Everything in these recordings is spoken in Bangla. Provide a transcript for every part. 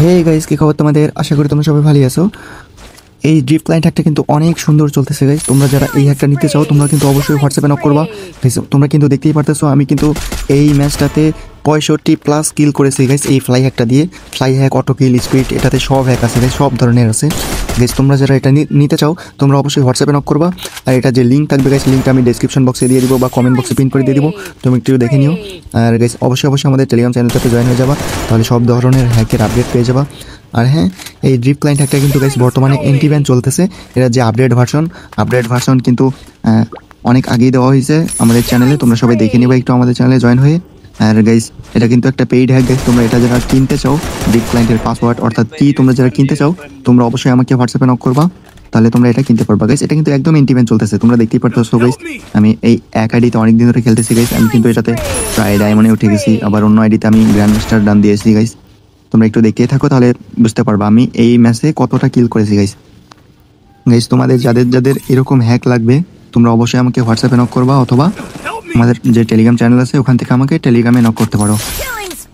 হে গাইস, কি খবর তোমাদের? আশা করি তোমরা সবাই ভালোই আছো। এই ড্রিপ ক্লায়েন্ট হ্যাকটা কিন্তু অনেক সুন্দর চলতেছে গাইস। তোমরা যারা এই হ্যাকটা নিতে চাও তোমরা কিন্তু অবশ্যই হোয়াটসঅ্যাপে নক করবা। গাইস তোমরা কিন্তু দেখতেই পারতেছো আমি কিন্তু এই ম্যাচটাতে 65+ কিল করেছি গাইস এই ফ্লাই হ্যাকটা দিয়ে। ফ্লাই হ্যাক, অটো কিল, স্পিড, এটাতে সব হ্যাক আছে গাইস, সব ধরনের আছে গাইস। তোমরা যারা এটা নিতে চাও তোমরা অবশ্যই হোয়াটসঅ্যাপে নক করবা। আর এটা যে লিঙ্ক থাকবে গাইস, লিঙ্কটা আমি ডেসক্রিপশন বক্সে দিয়ে দিব বা কমেন্ট বক্সে পিন করে দিয়ে দিব, তুমি একটু দেখে নিও। আর গাইস অবশ্যই অবশ্যই আমাদের টেলিগ্রাম চ্যানেলটাতে জয়েন হয়ে যাবা, তাহলে সব ধরনের হ্যাকের আপডেট পেয়ে যাবা। আর হ্যাঁ, এই ড্রিপ ক্লায়েন্ট হ্যাকটা কিন্তু গাইস বর্তমানে এন্টি ব্যান চলতেছে। এটা যে আপডেট ভার্সন কিন্তু অনেক আগেই দেওয়া হয়েছে আমাদের চ্যানেলে, তোমরা সবাই দেখে নিবা একটু আমাদের চ্যানেলে জয়েন হয়ে। আর গাইস এটা কিন্তু একটা পেইড হ্যাক গাইস, তোমরা এটা যারা কিনতে চাও ড্রিপ ক্লায়েন্টের পাসওয়ার্ড অর্থাৎ কি তোমরা যারা কিনতে চাও তোমরা অবশ্যই আমাকে হোয়াটসঅ্যাপে নক করবা, তাহলে তোমরা এটা কিনতে পারবা গাইস। এটা কিন্তু একদম এন্টি ব্যান চলতেছে, তোমরা দেখতেই পারতেছো গাইস। আমি এই এক আইডিতে অনেক দিন ধরে খেলতেছি গাইস, আমি কিন্তু এটাতে প্রায় ডায়মন্ডে উঠে গেছি, আবার অন্য আইডিতে আমি গ্র্যান্ড মাস্টার ডান দিয়েছি গাইস। তোমরা একটু দেখতেই থাকো, তাহলে বুঝতে পারবা আমি এই ম্যাচে কতটা কিল করেছি গাইস। গাইস তোমাদের যাদের যাদের এরকম হ্যাক লাগবে তোমরা অবশ্যই আমাকে হোয়াটসঅ্যাপে নক করবা, অথবা আমাদের যে টেলিগ্রাম চ্যানেল আছে ওখান থেকে আমাকে টেলিগ্রামে নক করতে পারো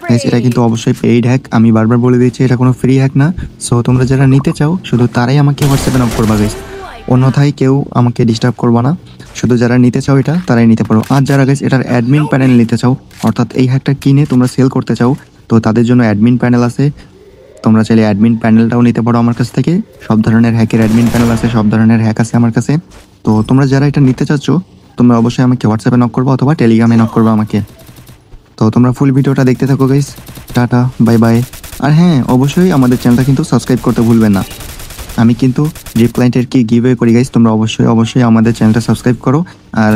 গাইস। এটা কিন্তু অবশ্যই পেইড হ্যাক, আমি বারবার বলে দিচ্ছি এটা কোনো ফ্রি হ্যাক না। সো তোমরা যারা নিতে চাও শুধু তারাই আমাকে হোয়াটসঅ্যাপে নক করবা গাইস, অন্যথায় কেউ আমাকে ডিস্টার্ব করবা না। শুধু যারা নিতে চাও এটা তারাই নিতে পারো। আর যারা গাইস এটার অ্যাডমিন প্যানেল নিতে চাও অর্থাৎ এই হ্যাকটা কিনে তোমরা সেল করতে চাও, তো তাদের জন্য অ্যাডমিন প্যানেল আছে। তোমরা চাইলে অ্যাডমিন প্যানেলটাও নিতে পারো আমার কাছ থেকে। সব ধরনের হ্যাকের অ্যাডমিন প্যানেল আছে, সব ধরনের হ্যাক আছে আমার কাছে। তো তোমরা যারা এটা নিতে চাচ্ছ তোমরা অবশ্যই আমাকে হোয়াটসঅ্যাপে নক করবা অথবা টেলিগ্রামে নক করবা আমাকে। তো তোমরা ফুল ভিডিওটা দেখতে থাকো গাইস। Tata, bye bye. আর হ্যাঁ, অবশ্যই আমাদের চ্যানেলটা কিন্তু সাবস্ক্রাইব করতে ভুলবেন না। আমি কিন্তু ড্রিপ ক্লায়েন্টের কি গিভওয়ে করি গাইস, তোমরা অবশ্যই অবশ্যই আমাদের চ্যানেলটা সাবস্ক্রাইব করো। আর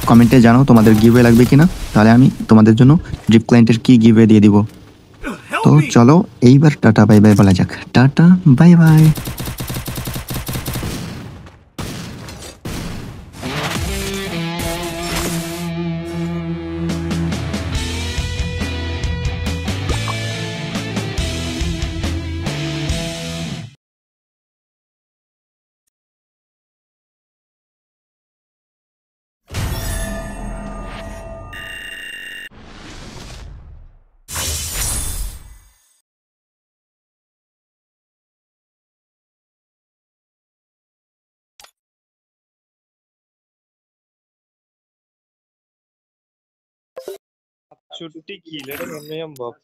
কমেন্টে জানাও তোমাদের গিভওয়ে লাগবে কিনা, তাহলে আমি তোমাদের জন্য ড্রিপ ক্লায়েন্টের কি গিভওয়ে দিয়ে দিব। তো চলো এইবার টাটা বাই বাই বলা যাক। Tata bye by. చుట్టి కీలడం నిర్ణయం బాబు